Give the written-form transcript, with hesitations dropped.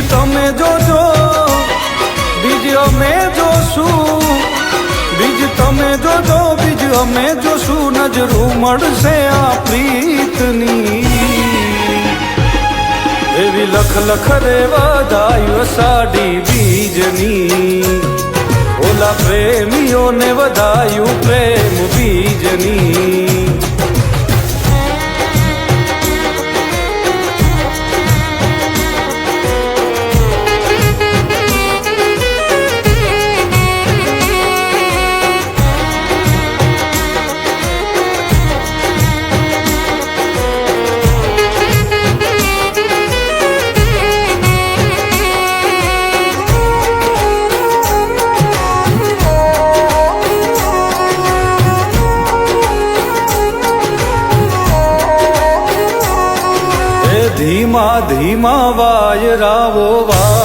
તમે જોજો બીજ અમે જોશું, બીજ તમે જોજો બીજ અમે જોશું, નજરું મળશે આ પ્રીતની એવી લખ લખ રે વધાયું સાડી બીજની, ઓલા પ્રેમીઓને વધાયું પ્રેમ બીજની. ધીમા ધીમા વાયરાવો વા